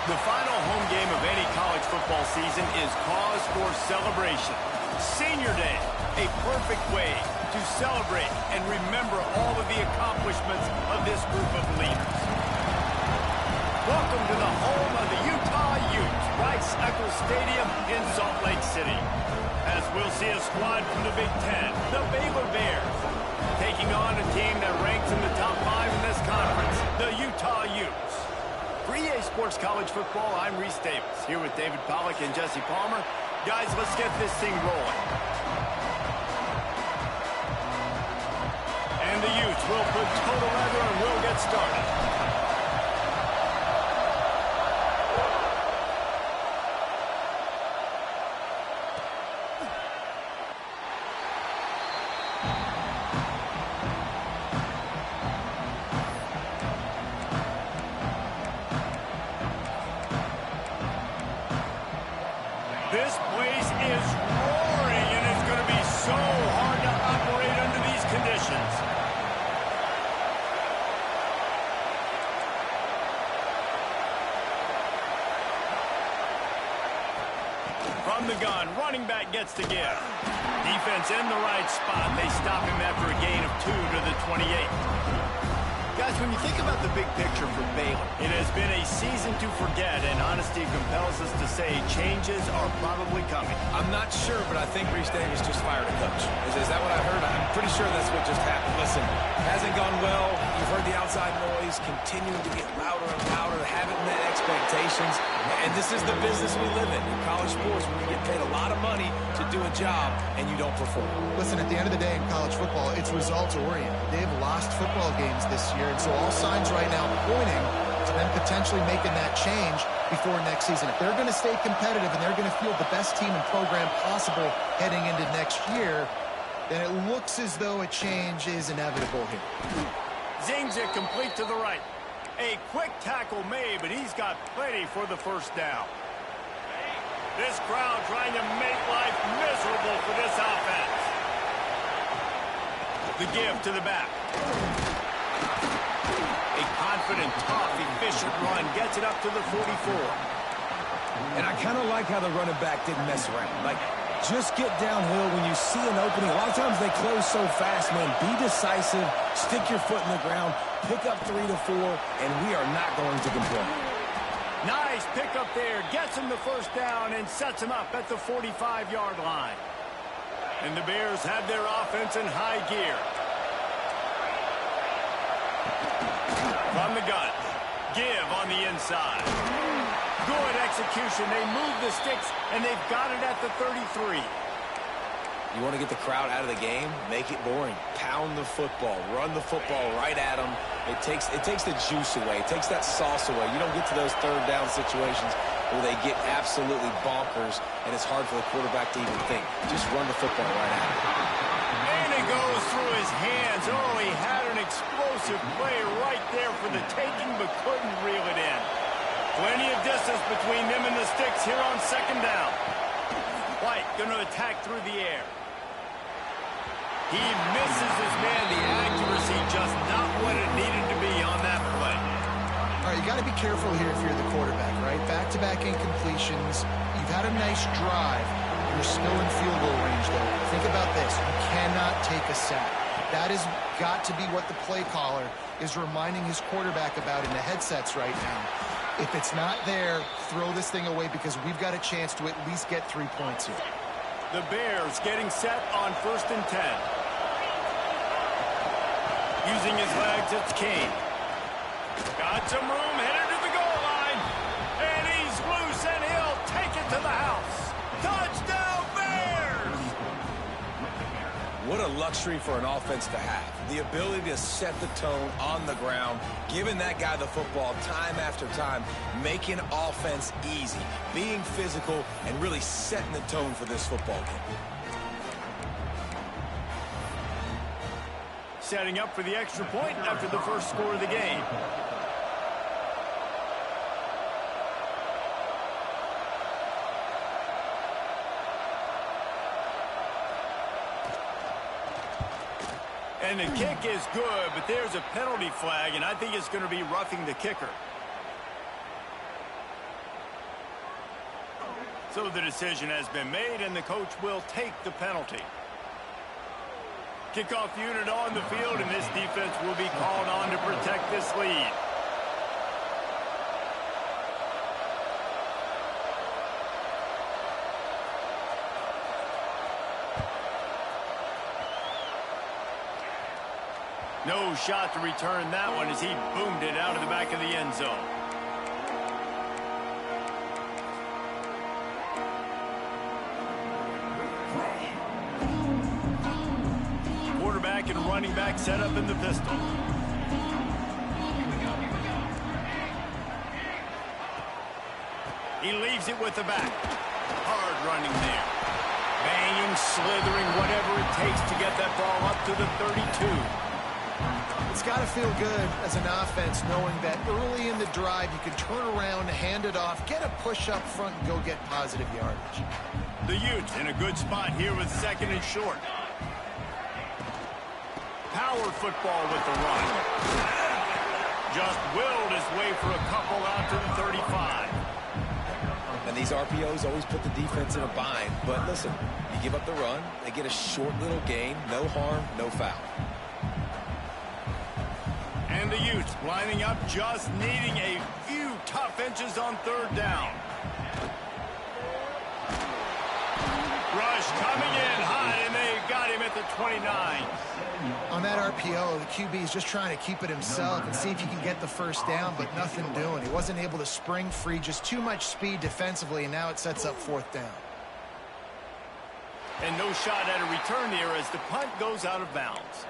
The final home game of any college football season is cause for celebration. Senior Day, a perfect way to celebrate and remember all of the accomplishments of this group of leaders. Welcome to the home of the Utah Utes, Rice-Eccles Stadium in Salt Lake City. As we'll see a squad from the Big Ten, the Baylor Bears, taking on a team that ranks in the top 5 in this conference, the Utah Utes. For EA Sports College Football, I'm Reese Davis, here with David Pollack and Jesse Palmer. Guys, let's get this thing rolling. And the Utes will put total leather and we'll get started. This place is roaring, and it's going to be so hard to operate under these conditions. From the gun, running back gets the give. Defense in the right spot. They stop him after a gain of 2 to the 28. Guys, when you think about the big picture for Baylor, it has been a season to forget, and honesty compels us to say changes are probably coming. I'm not sure, but I think Reese Davis just fired a coach. Is that what I heard? I'm pretty sure that's what just happened. Listen, hasn't gone well. You've heard the outside noise continuing to get louder and louder, haven't met expectations, and this is the business we live in college sports, where you get paid a lot of money to do a job, and you don't perform. Listen, at the end of the day in college football, it's results-oriented. They've lost football games this year, and so all signs right now pointing to them potentially making that change before next season. If they're going to stay competitive and they're going to field the best team and program possible heading into next year, then it looks as though a change is inevitable here. Zings it complete to the right. A quick tackle made, but he's got plenty for the first down. This crowd trying to make life miserable for this offense. The give to the back. A confident, tough, efficient run gets it up to the 44. And I kind of like how the running back didn't mess around. Like, just get downhill when you see an opening. A lot of times they close so fast, man. Be decisive, stick your foot in the ground, pick up 3 to 4, and we are not going to complain. Nice pickup there. Gets him the first down and sets him up at the 45-yard line. And the Bears have their offense in high gear. From the gun. Give on the inside. Good execution. They move the sticks, and they've got it at the 33. You want to get the crowd out of the game? Make it boring. Pound the football. Run the football right at them. It takes the juice away. It takes that sauce away. You don't get to those third down situations where they get absolutely bonkers, and it's hard for the quarterback to even think. Just run the football right at him. And it goes through his hands. Oh, he had an explosive play right there for the taking, but couldn't reel it in. Plenty of distance between them and the sticks here on second down. White going to attack through the air. He misses his man. The accuracy just not what it needed to be on that play. All right, you got to be careful here if you're the quarterback, right? Back-to-back incompletions. You've had a nice drive. You're still in field goal range, though. Think about this. You cannot take a sack. That has got to be what the play caller is reminding his quarterback about in the headsets right now. If it's not there, throw this thing away because we've got a chance to at least get 3 points here. The Bears getting set on 1st and 10. Using his legs, it's Kane. Got some room, headed to the goal line. And he's loose, and he'll take it to the house. Touchdown, Bears! What a luxury for an offense to have. The ability to set the tone on the ground, giving that guy the football time after time, making offense easy, being physical, and really setting the tone for this football game. Setting up for the extra point after the first score of the game. And the kick is good, but there's a penalty flag, and I think it's going to be roughing the kicker. So the decision has been made, and the coach will take the penalty. Kickoff unit on the field, and this defense will be called on to protect this lead. No shot to return that one as he boomed it out of the back of the end zone. Quarterback and running back set up in the pistol. He leaves it with the back. Hard running there. Banging, slithering, whatever it takes to get that ball up to the 32. It's got to feel good as an offense knowing that early in the drive you can turn around, hand it off, get a push up front, and go get positive yardage. The Utes in a good spot here with second and short. Power football with the run. Just willed his way for a couple out to the 35. And these RPOs always put the defense in a bind. But listen, you give up the run, they get a short little gain, no harm, no foul. And the Utes lining up, just needing a few tough inches on third down. Rush coming in hot, and they got him at the 29. On that RPO, the QB is just trying to keep it himself and see if he can get the first down, but nothing doing. He wasn't able to spring free, just too much speed defensively, and now it sets up fourth down. And no shot at a return here as the punt goes out of bounds.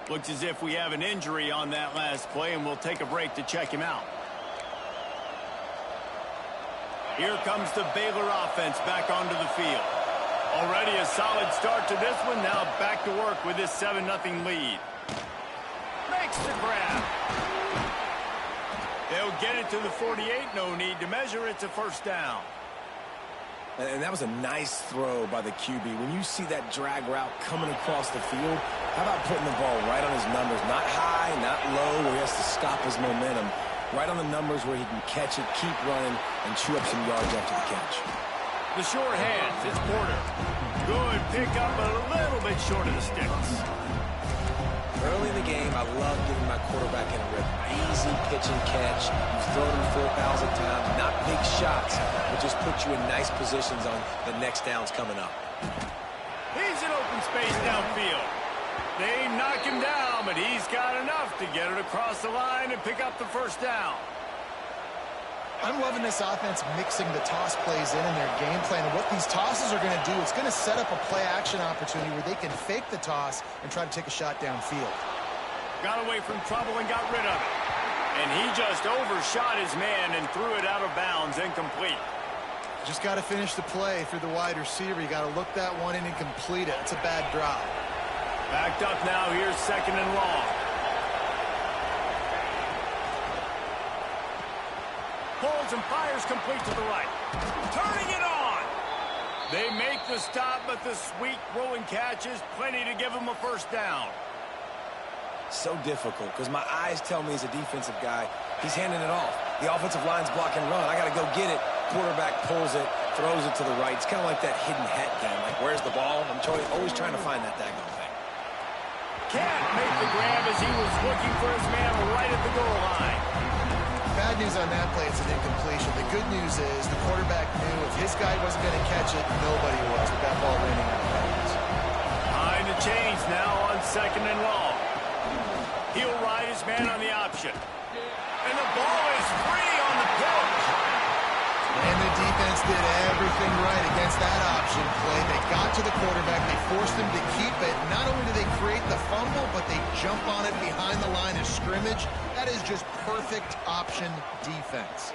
Looks as if we have an injury on that last play, and we'll take a break to check him out. Here comes the Baylor offense back onto the field. Already a solid start to this one. Now back to work with this 7-0 lead. Makes the grab. They'll get it to the 48. No need to measure. It's a first down. And that was a nice throw by the QB. When you see that drag route coming across the field, how about putting the ball right on his numbers? Not high, not low, where he has to stop his momentum. Right on the numbers where he can catch it, keep running, and chew up some yards after the catch. The short hands, it's Porter. Good pickup, but a little bit short of the sticks. Early in the game, I love giving my quarterback in a rhythm. Easy pitch and catch. You've thrown him 4,000 times. Not big shots, but just put you in nice positions on the next downs coming up. He's in open space downfield. They knock him down, but he's got enough to get it across the line and pick up the first down. I'm loving this offense mixing the toss plays in their game plan. And what these tosses are going to do, it's going to set up a play-action opportunity where they can fake the toss and try to take a shot downfield. Got away from trouble and got rid of it. And he just overshot his man and threw it out of bounds, incomplete. Just got to finish the play through the wide receiver. You got to look that one in and complete it. It's a bad drop. Backed up now. Here's second and long. Pulls and fires complete to the right. Turning it on. They make the stop, but the sweet rolling catch is plenty to give him a first down. So difficult because my eyes tell me as a defensive guy, he's handing it off. The offensive line's block and run. I got to go get it. Quarterback pulls it, throws it to the right. It's kind of like that hidden hat game. Like, where's the ball? I'm always trying to find that daggone thing. Can't make the grab as he was looking for his man right at the goal line. Bad news on that play, it's an incompletion. The good news is the quarterback knew if his guy wasn't going to catch it, nobody was with that ball landing out of bounds. Behind the chains now on second and long. He'll ride his man on the option. And the ball is free on the pitch. And the defense did everything right against that option play. They got to the quarterback. They forced him to keep it. Not only do they create the fumble, but they jump on it behind the line of scrimmage. That is just perfect option defense.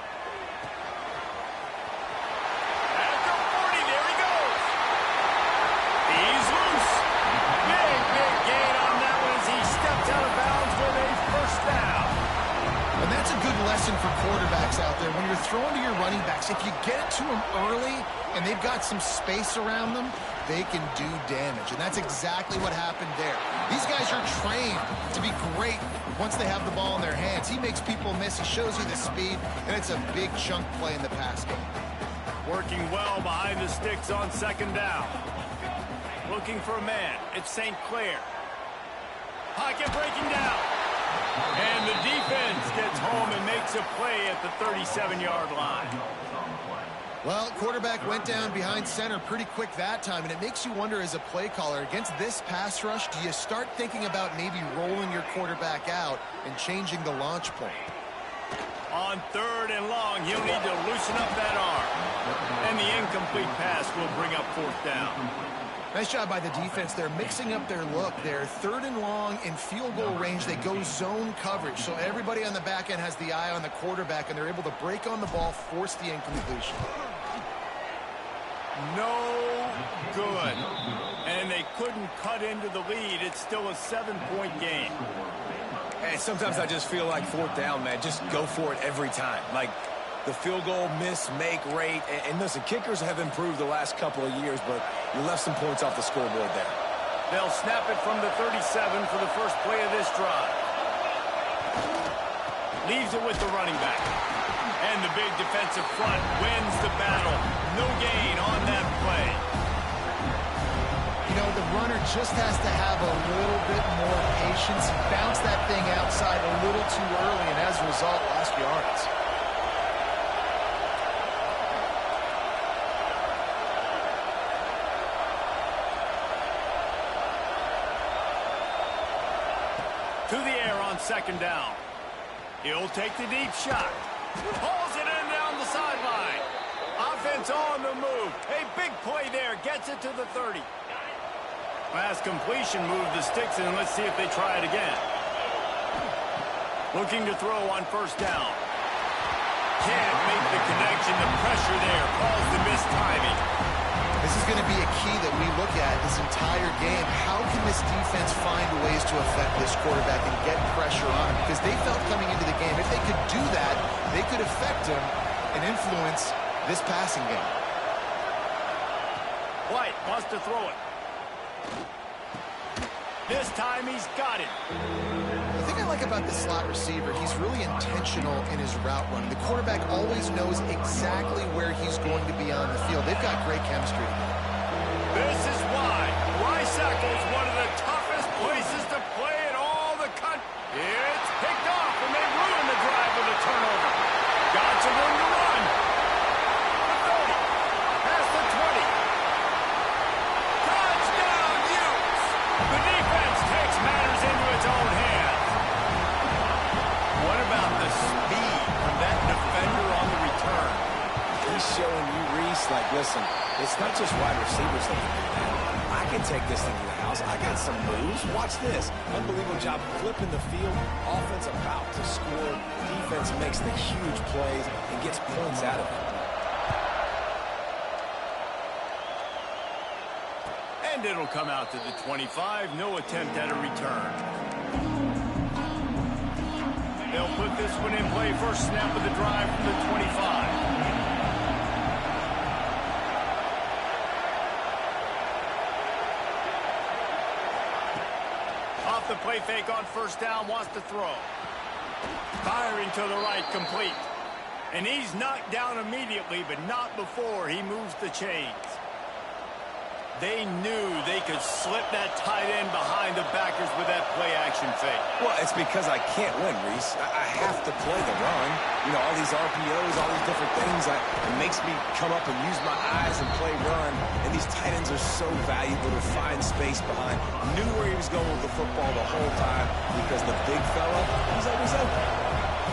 At the 40, there he goes. He's loose. Big gain on that one as he stepped out of bounds with a first down. And that's a good lesson for quarterbacks out there. When you're throwing to your running backs, if you get it to them early and they've got some space around them, they can do damage. And that's exactly what happened there. These guys are trained to be great once they have the ball in their hands. He makes people miss. He shows you the speed, and it's a big chunk play in the pass game. Working well behind the sticks on second down. Looking for a man. It's St. Clair. Pocket breaking down. And the defense gets home and makes a play at the 37-yard line. Well, quarterback went down behind center pretty quick that time, and it makes you wonder as a play caller, against this pass rush, do you start thinking about maybe rolling your quarterback out and changing the launch point? On 3rd and long, he'll need to loosen up that arm. And the incomplete pass will bring up 4th down. Nice job by the defense. They're mixing up their look. They're 3rd and long in field goal range. They go zone coverage. So everybody on the back end has the eye on the quarterback, and they're able to break on the ball, force the incompletion. No good. And they couldn't cut into the lead. It's still a 7-point game. And sometimes I just feel like 4th down, man. Just go for it every time. Like the field goal miss-make rate. And listen, kickers have improved the last couple of years, but you left some points off the scoreboard there. They'll snap it from the 37 for the first play of this drive. Leaves it with the running back. And the big defensive front wins the battle. No gain on that play. You know, the runner just has to have a little bit more patience. Bounce that thing outside a little too early, and as a result, lost yards. To the air on second down. He'll take the deep shot. Pulls it in down the sideline. Offense on the move. A big play there. Gets it to the 30. Pass completion, move the sticks, and let's see if they try it again. Looking to throw on 1st down. Can't make the connection. The pressure there caused the missed timing. This is going to be a key that we look at this entire game. How can this defense find ways to affect this quarterback and get pressure on him? Because they felt coming into the game, if they could do that, they could affect him and influence this passing game. White wants to throw it. This time he's got it. The thing I like about the slot receiver, he's really intentional in his route running. The quarterback always knows exactly where he's going to be on the field. They've got great chemistry. This is why Risackle is one of the toughest places to play in all the country. It's picked off, and they ruin the drive with a turnover. Got some room to run. The 30. Past the 20. Touchdown, Utes. The defense takes matters into its own hands. What about the speed from that defender on the return? He's showing you, Reese, like, listen, it's not just wide receivers that can do that. I can take this thing to the house. I got some moves. Watch this. Unbelievable job flipping the field. Offense about to score. Defense makes the huge plays and gets points out of it. And it'll come out to the 25. No attempt at a return. They'll put this one in play. First snap of the drive from the 25. Off the play fake on 1st down, wants to throw. Firing to the right, complete. And he's knocked down immediately, but not before he moves the chains. They knew they could slip that tight end behind the backers with that play-action fake. Well, it's because I can't win, Reese. I have to play the run. You know, all these RPOs, all these different things. It makes me come up and use my eyes and play run. And these tight ends are so valuable to find space behind. Knew where he was going with the football the whole time because the big fella, he's always open.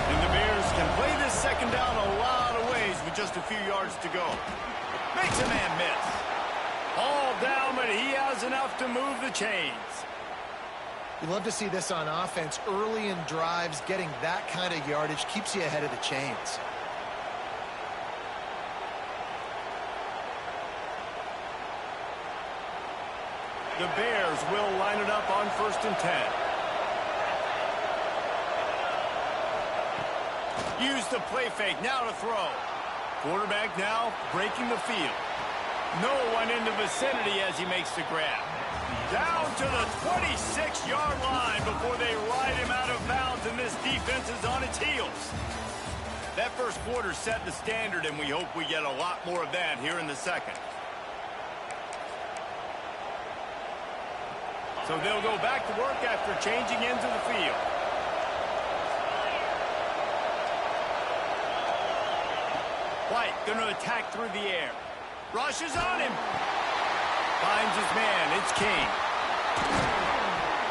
And the Bears can play this second down a lot of ways with just a few yards to go. Makes a man miss. All down, but he has enough to move the chains. You love to see this on offense. Early in drives, getting that kind of yardage keeps you ahead of the chains. The Bears will line it up on 1st and 10. Use the play fake, now to throw. Quarterback now breaking the field. No one in the vicinity as he makes the grab. Down to the 26-yard line before they ride him out of bounds, and this defense is on its heels. That first quarter set the standard, and we hope we get a lot more of that here in the second. So they'll go back to work after changing into the field. White going to attack through the air. Rushes on him. Finds his man. It's King.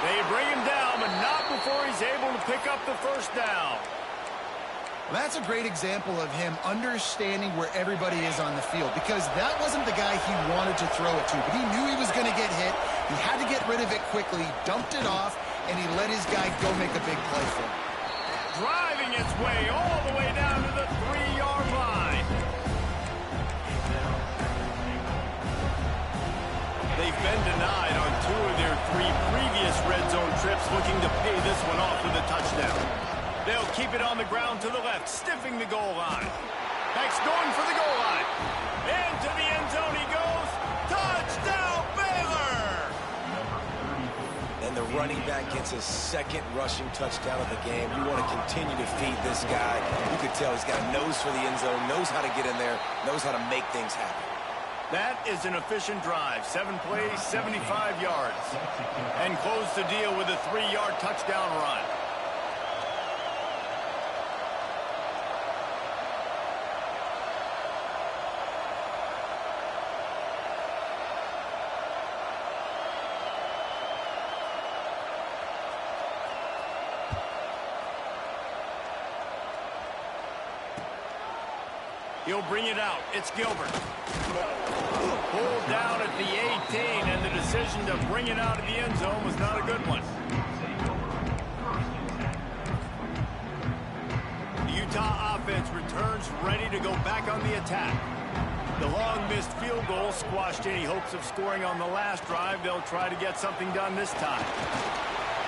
They bring him down, but not before he's able to pick up the first down. Well, that's a great example of him understanding where everybody is on the field, because that wasn't the guy he wanted to throw it to, but he knew he was going to get hit. He had to get rid of it quickly, dumped it off, and he let his guy go make a big play for him. Driving its way all the way down to the 3-yard line. They've been denied on 2 of their 3 previous red zone trips, looking to pay this one off with a touchdown. They'll keep it on the ground to the left, stiffing the goal line. Next, going for the goal line. Into the end zone he goes. Touchdown, Baylor! And the running back gets his second rushing touchdown of the game. You want to continue to feed this guy. You could tell he's got a nose for the end zone, knows how to get in there, knows how to make things happen. That is an efficient drive. 7 plays, 75 yards. And close the deal with a 3-yard touchdown run. He'll bring it out. It's Gilbert. Pulled down at the 18, and the decision to bring it out of the end zone was not a good one. The Utah offense returns ready to go back on the attack. The long missed field goal squashed any hopes of scoring on the last drive. They'll try to get something done this time.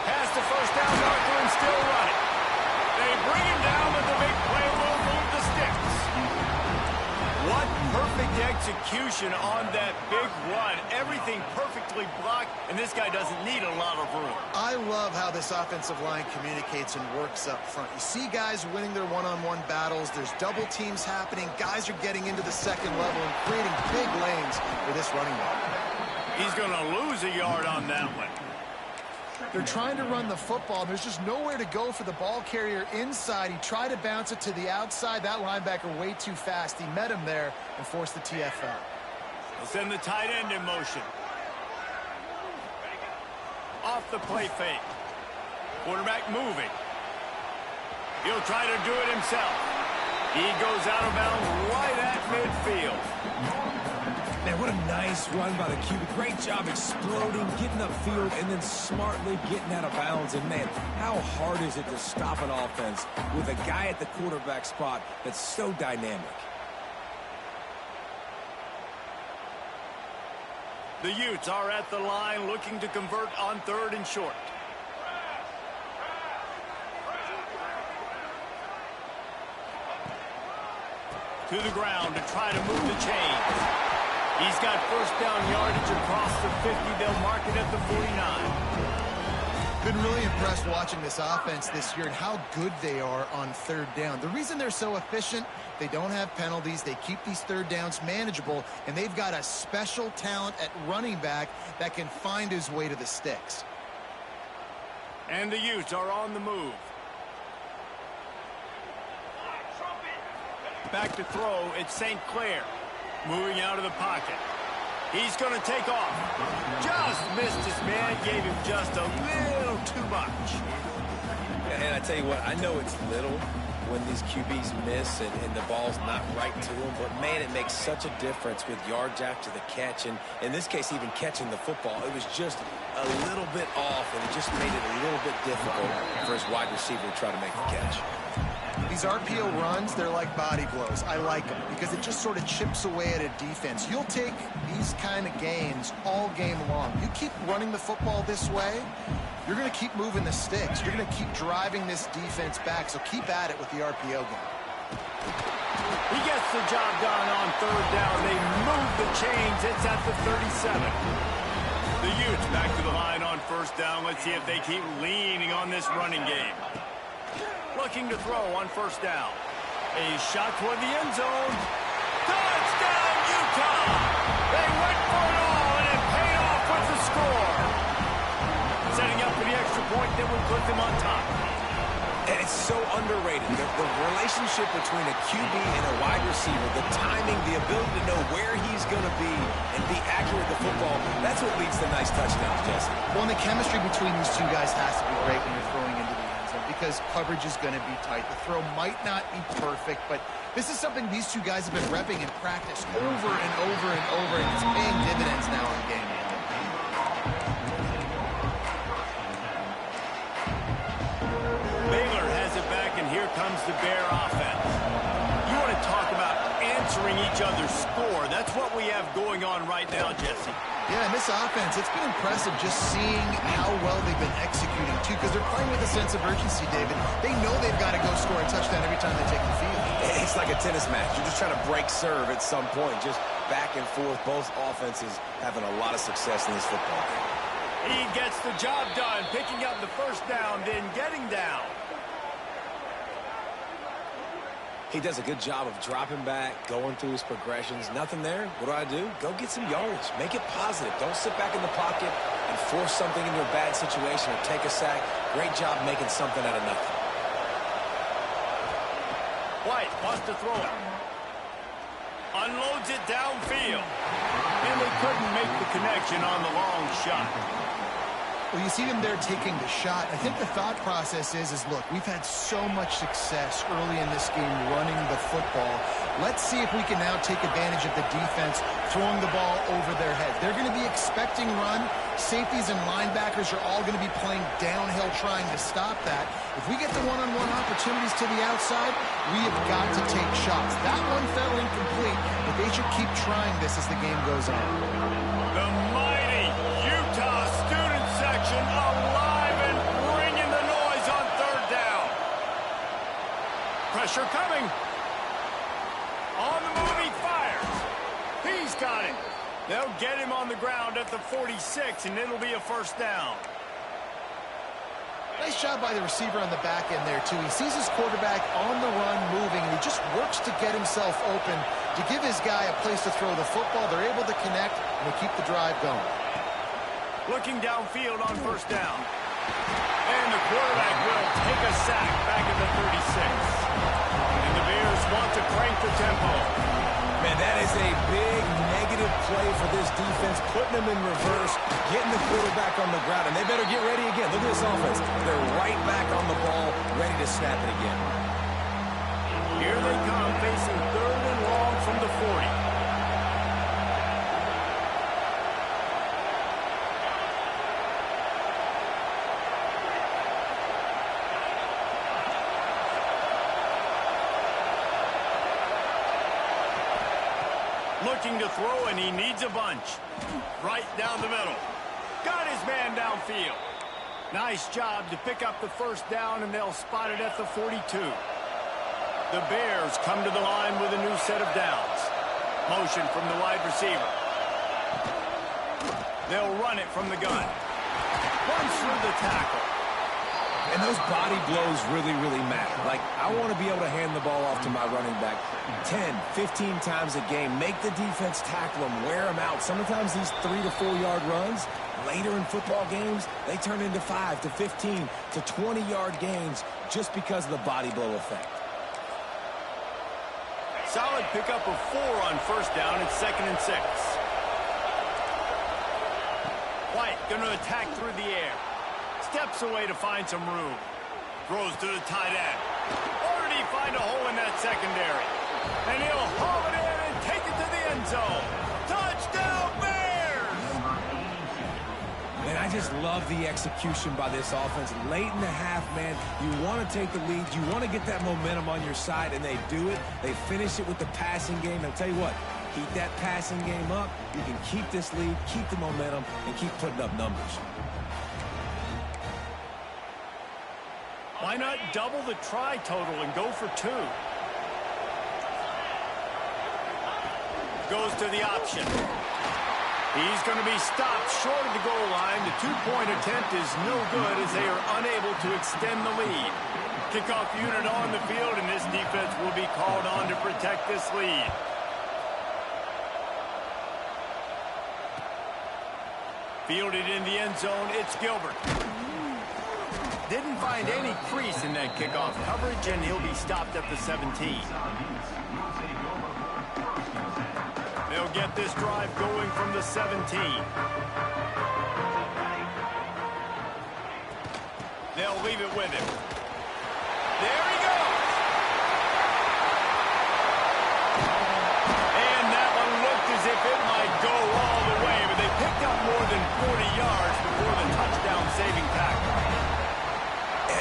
Pass the first down marker and still running. They bring him down with the big play. Will move the sticks. What perfect execution on that big run. Everything perfectly blocked, and this guy doesn't need a lot of room. I love how this offensive line communicates and works up front. You see guys winning their one-on-one battles. There's double teams happening. Guys are getting into the second level and creating big lanes for this running back. He's going to lose a yard on that one. They're trying to run the football. There's just nowhere to go for the ball carrier inside. He tried to bounce it to the outside. That linebacker way too fast. He met him there and forced the TFL. They'll send the tight end in motion. Off the play fake. Quarterback moving. He'll try to do it himself. He goes out of bounds right at midfield. Man, what a nice run by the QB. Great job exploding, getting upfield, and then smartly getting out of bounds. And, man, how hard is it to stop an offense with a guy at the quarterback spot that's so dynamic? The Utes are at the line looking to convert on 3rd and short. To the ground to try to move the chains. He's got first down yardage across the 50. They'll mark it at the 49. Been really impressed watching this offense this year and how good they are on 3rd down. The reason they're so efficient, they don't have penalties. They keep these 3rd downs manageable, and they've got a special talent at running back that can find his way to the sticks. And the Utes are on the move. Back to throw, it's St. Clair. Moving out of the pocket. He's going to take off. Just missed his man. Gave him just a little too much. And I tell you what, I know it's little when these QBs miss and the ball's not right to them, but, man, it makes such a difference with yards after the catch. And in this case, even catching the football, it was just a little bit off, and it just made it a little bit difficult for his wide receiver to try to make the catch. These RPO runs, they're like body blows. I like them because it just sort of chips away at a defense. You'll take these kind of gains all game long. You keep running the football this way, you're going to keep moving the sticks. You're going to keep driving this defense back, so keep at it with the RPO game. He gets the job done on 3rd down. They move the chains. It's at the 37. The Utes back to the line on 1st down. Let's see if they keep leaning on this running game. Looking to throw on 1st down. A shot toward the end zone. Touchdown, Utah! They went for it all, and it paid off with the score. Setting up for the extra point that would put them on top. And it's so underrated. The relationship between a QB and a wide receiver, the timing, the ability to know where he's going to be and be accurate with the football, that's what leads to nice touchdowns, Jesse. Well, and the chemistry between these two guys has to be great when you're throwing into the end zone because coverage is going to be tight. The throw might not be perfect, but this is something these two guys have been repping in practice over and over and over, and it's paying dividends now in the game. Baylor has it back, and here comes the Bear offense. You want to talk about answering each other's score. That's what we have going on right now, Jesse. Yeah, and this offense, it's been impressive just seeing how well they've been executing, too, because they're playing with a sense of urgency, David. They know they've got to go score a touchdown every time they take the field. It's like a tennis match. You're just trying to break serve at some point, just back and forth. Both offenses having a lot of success in this football game. He gets the job done, picking up the first down, then getting down. He does a good job of dropping back, going through his progressions. Nothing there. What do? Go get some yardage. Make it positive. Don't sit back in the pocket and force something into a bad situation or take a sack. Great job making something out of nothing. White wants to throw it. Unloads it downfield. And they couldn't make the connection on the long shot. Well, you see them there taking the shot. I think the thought process is look, we've had so much success early in this game running the football. Let's see if we can now take advantage of the defense throwing the ball over their heads. They're going to be expecting run. Safeties and linebackers are all going to be playing downhill trying to stop that. If we get the one-on-one opportunities to the outside, we have got to take shots. That one fell incomplete, but they should keep trying this as the game goes on. The mighty Utah student section alive and bringing the noise on third down. Pressure coming. On the move, he fires. He's got it. They'll get him on the ground at the 46, and it'll be a first down. Nice job by the receiver on the back end there, too. He sees his quarterback on the run moving, and he just works to get himself open to give his guy a place to throw the football. They're able to connect, and they keep the drive going. Looking downfield on first down. And the quarterback will take a sack back at the 36. And the Bears want to crank the tempo. Man, that is a big negative play for this defense, putting them in reverse, getting the quarterback on the ground, and they better get ready again. Look at this offense. They're right back on the ball, ready to snap it again. Here they come, facing third and long from the 40. Looking to throw, and he needs a bunch. Right down the middle. Got his man downfield. Nice job to pick up the first down, and they'll spot it at the 42. The Bears come to the line with a new set of downs. Motion from the wide receiver. They'll run it from the gun. Runs through the tackle. And those body blows really, really matter. Like, I want to be able to hand the ball off to my running back 10, 15 times a game. Make the defense tackle them, wear them out. Sometimes these 3 to 4 yard runs, later in football games, they turn into 5 to 15 to 20 yard gains just because of the body blow effect. Solid pickup of 4 on first down. It's 2nd and 6. White going to attack through the air. Steps away to find some room. Throws to the tight end. Or did he find a hole in that secondary? And he'll haul it in and take it to the end zone. Touchdown, Bears! And I just love the execution by this offense. Late in the half, man, you want to take the lead. You want to get that momentum on your side, and they do it. They finish it with the passing game. I'll tell you what, keep that passing game up. You can keep this lead, keep the momentum, and keep putting up numbers. Why not double the try total and go for 2? Goes to the option. He's going to be stopped short of the goal line. The 2-point attempt is no good as they are unable to extend the lead. Kickoff unit on the field, and this defense will be called on to protect this lead. Fielded in the end zone, it's Gilbert. Didn't find any crease in that kickoff coverage, and he'll be stopped at the 17. They'll get this drive going from the 17. They'll leave it with him. There he goes. And that one looked as if it might go all the way, but they picked up more than 40 yards before the touchdown-saving tackle.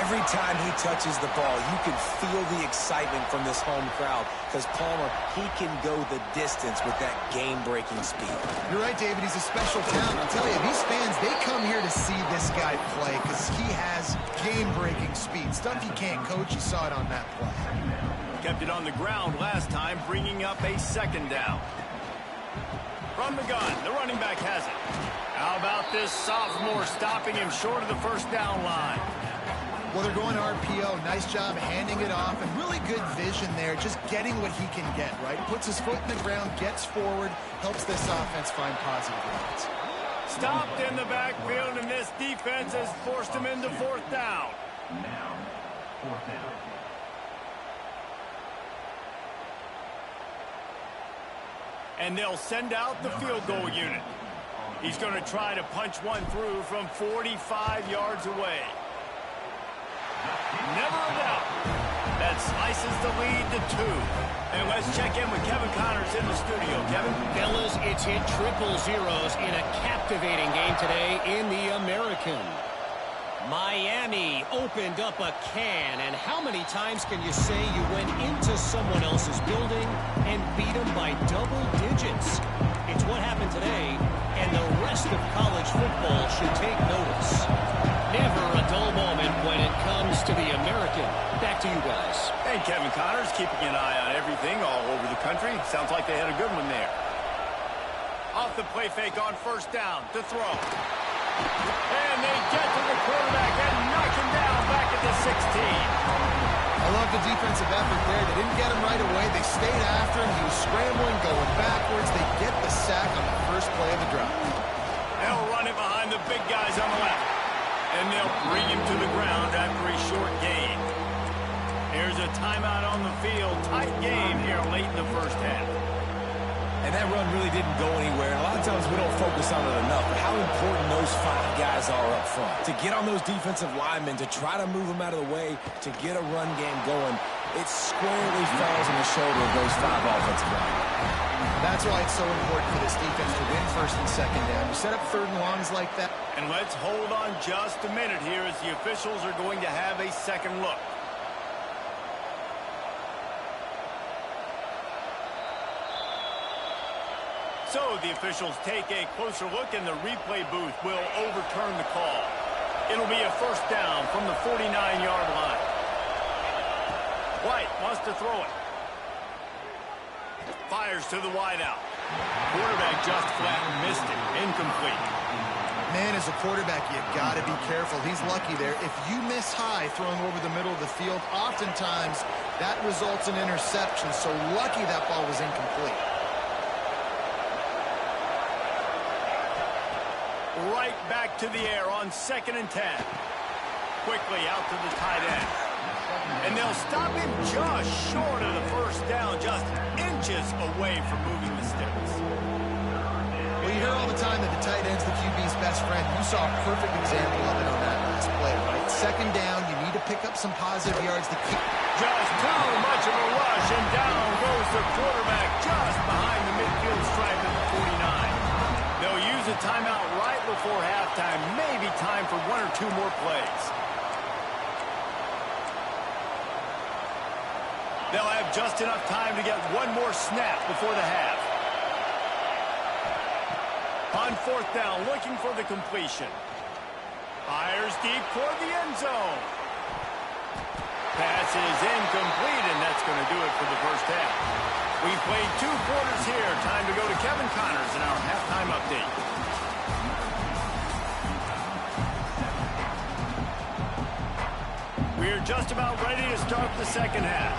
Every time he touches the ball, you can feel the excitement from this home crowd because Palmer, he can go the distance with that game-breaking speed. You're right, David. He's a special talent. I'll tell you, these fans, they come here to see this guy play because he has game-breaking speed. Stuff you can't coach. You saw it on that play. Kept it on the ground last time, bringing up a second down. From the gun, the running back has it. How about this sophomore stopping him short of the first down line? Well, they're going RPO. Nice job handing it off, and really good vision there, just getting what he can get, right? Puts his foot in the ground, gets forward, helps this offense find positive yards. Stopped in the backfield, and this defense has forced him into fourth down. Now, fourth down. And they'll send out the field goal unit. He's going to try to punch one through from 45 yards away. Never a doubt. That slices the lead to 2. And let's check in with Kevin Connors in the studio. Kevin? Fellas, it's hit triple zeros in a captivating game today in the American. Miami opened up a can, and how many times can you say you went into someone else's building and beat them by double digits? It's what happened today, and the rest of college football should take notice. Never a dull moment when it comes to the American. Back to you guys. Hey, Kevin Connors, keeping an eye on everything all over the country. Sounds like they had a good one there. Off the play fake on first down to throw. And they get to the quarterback and knock him down back at the 16. I love the defensive effort there. They didn't get him right away. They stayed after him. He was scrambling, going backwards. They get the sack on the first play of the drive. They'll run it behind the big guys on the left. And they'll bring him to the ground after a short gain. Here's a timeout on the field. Tight game here late in the first half. And that run really didn't go anywhere. A lot of times we don't focus on it enough, but how important those 5 guys are up front. To get on those defensive linemen, to try to move them out of the way, to get a run game going, it squarely falls on the shoulder of those 5 offensive linemen. That's why it's so important for this defense to win first and second down. You set up third and longs like that. And let's hold on just a minute here as the officials are going to have a second look. So the officials take a closer look, and the replay booth will overturn the call. It'll be a first down from the 49-yard line. White wants to throw it. Fires to the wideout. Quarterback just flat missed it. Incomplete. Man, as a quarterback, you got to be careful. He's lucky there. If you miss high throwing over the middle of the field, oftentimes that results in interception. So lucky that ball was incomplete. Right back to the air on 2nd and 10. Quickly out to the tight end. And they'll stop him just short of the first down, just inches away from moving the sticks. Well, you hear all the time that the tight end's the QB's best friend. You saw a perfect example of it on that last play, right? Second down, you need to pick up some positive yards to keep. Just too much of a rush, and down goes the quarterback just behind the midfield stripe at the 49. They'll use a timeout right before halftime. Maybe time for 1 or 2 more plays. They'll have just enough time to get 1 more snap before the half. On 4th down, looking for the completion. Fires deep toward the end zone. Pass is incomplete, and that's going to do it for the first half. We've played 2 quarters here. Time to go to Kevin Connors in our halftime update. We We're just about ready to start the second half.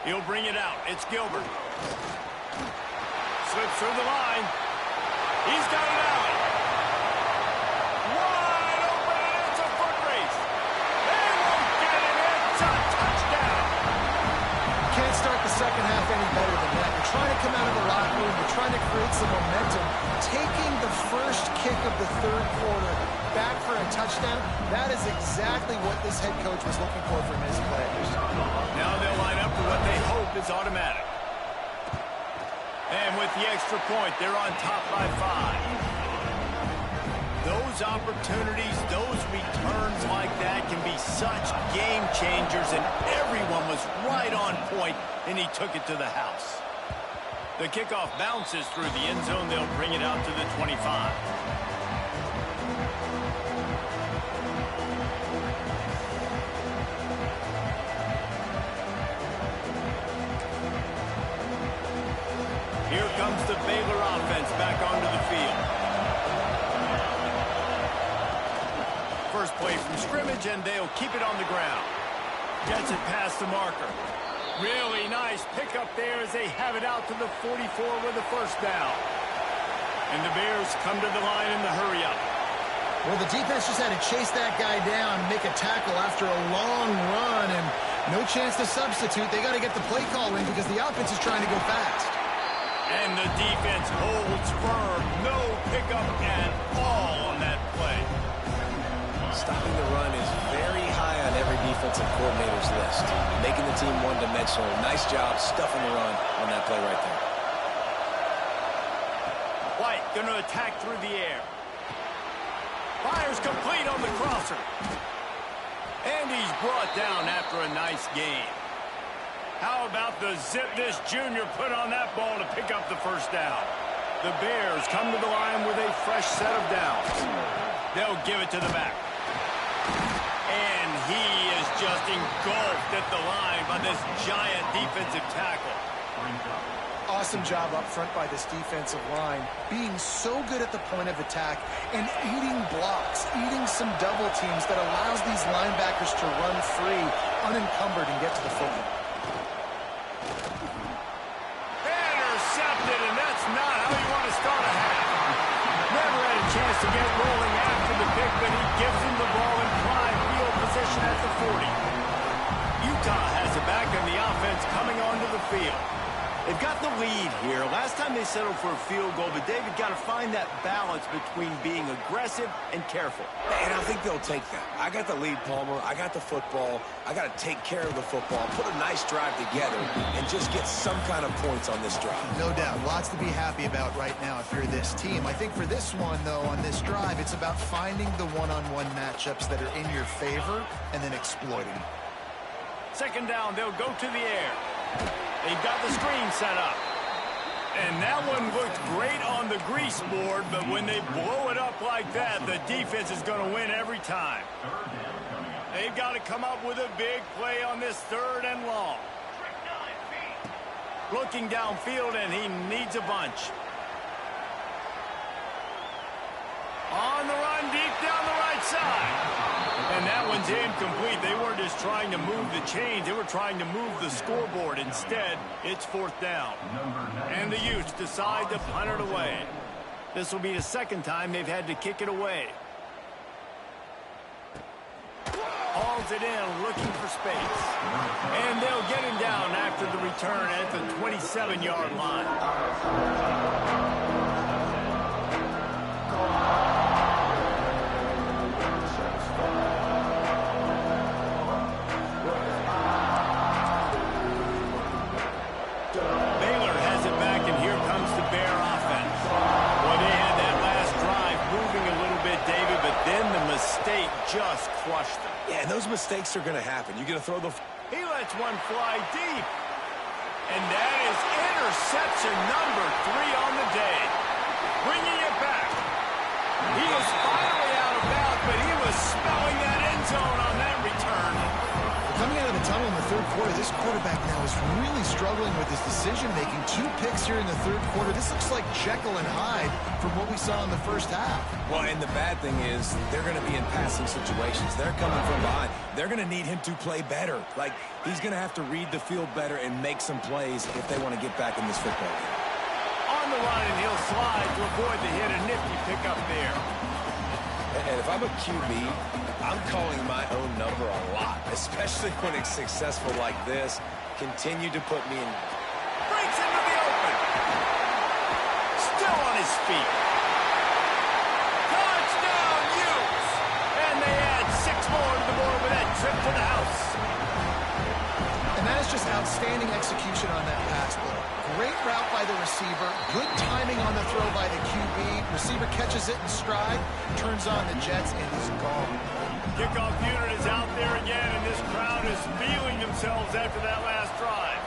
He'll bring it out. It's Gilbert. Slips through the line. He's got it out. Wide open, and it's a foot race. They won't get it. It's a touchdown. Can't start the second half any better than that. You're trying to come out of the locker room. You're trying to create some momentum. Taking the first kick of the third quarter back for a touchdown, that is exactly what this head coach was looking for from his players. Now they'll line up for what they hope is automatic. And with the extra point, they're on top by 5. Those opportunities, those returns like that can be such game changers, and everyone was right on point, and he took it to the house. The kickoff bounces through the end zone. They'll bring it out to the 25. Here comes the Baylor offense back onto the field. First play from scrimmage, and they'll keep it on the ground. Gets it past the marker. Really nice pickup there as they have it out to the 44 with a first down. And the Bears come to the line in the hurry-up. Well, the defense just had to chase that guy down, make a tackle after a long run, and no chance to substitute. They got to get the play call in because the offense is trying to go fast. And the defense holds firm. No pickup at all on that play. Stopping the run is very high on every defensive coordinator's list. Making the team one-dimensional. Nice job stuffing the run on that play right there. White going to attack through the air. Fires complete on the crosser. And he's brought down after a nice gain. How about the zip this junior put on that ball to pick up the first down? The Bears come to the line with a fresh set of downs. They'll give it to the back. And he is just engulfed at the line by this giant defensive tackle. Awesome job up front by this defensive line, being so good at the point of attack and eating blocks, eating some double teams that allows these linebackers to run free, unencumbered, and get to the football. Intercepted, and that's not how you want to start a half. Never had a chance to get rolling after the pick, but he gives him the ball in prime field position at the 40. Utah has it back, and the offense coming onto the field. They've got the lead here. Last time they settled for a field goal, but David got to find that balance between being aggressive and careful. And I think they'll take that. I got the lead, Palmer. I got the football. I got to take care of the football, put a nice drive together, and just get some kind of points on this drive. No doubt. Lots to be happy about right now if you're this team. I think for this one, though, on this drive, it's about finding the one-on-one matchups that are in your favor and then exploiting them. Second down, they'll go to the air. They've got the screen set up. And that one looked great on the grease board, but when they blow it up like that, the defense is going to win every time. They've got to come up with a big play on this third and long. Looking downfield, and he needs a bunch. On the run, deep down the right side. And that one's incomplete. They weren't just trying to move the chains. They were trying to move the scoreboard. Instead, it's fourth down. And the Utes decide to punt it away. This will be the second time they've had to kick it away. Hauls it in, looking for space. And they'll get him down after the return at the 27-yard line. Baylor has it back, and here comes the Bear offense. Well, they had that last drive moving a little bit, David, but then the mistake just crushed them. Yeah, and those mistakes are going to happen. You're going to throw the... He lets one fly deep. And that is interception number 3 on the day. Bringing it back. He was finally out of bounds, but he was smelling that end zone on that return. Coming out of the tunnel in the third quarter, this quarterback now is really struggling with his decision-making. 2 picks here in the third quarter. This looks like Jekyll and Hyde from what we saw in the first half. Well, and the bad thing is they're going to be in passing situations. They're coming from behind. They're going to need him to play better. Like, he's going to have to read the field better and make some plays if they want to get back in this football game. On the run, and he'll slide to avoid the hit. A nifty pickup there. And if I'm a QB, I'm calling my own number a lot, especially when it's successful like this. Continue to put me in. Breaks into the open. Still on his feet. Touchdown, Utes. And they add 6 more to the board with that trip to the house. And that is just outstanding execution on that pass play. Great route by the receiver. Good timing on the throw by the QB. Receiver catches it in stride, turns on the jets, and is gone. Kickoff unit is out there again, and this crowd is feeling themselves after that last drive.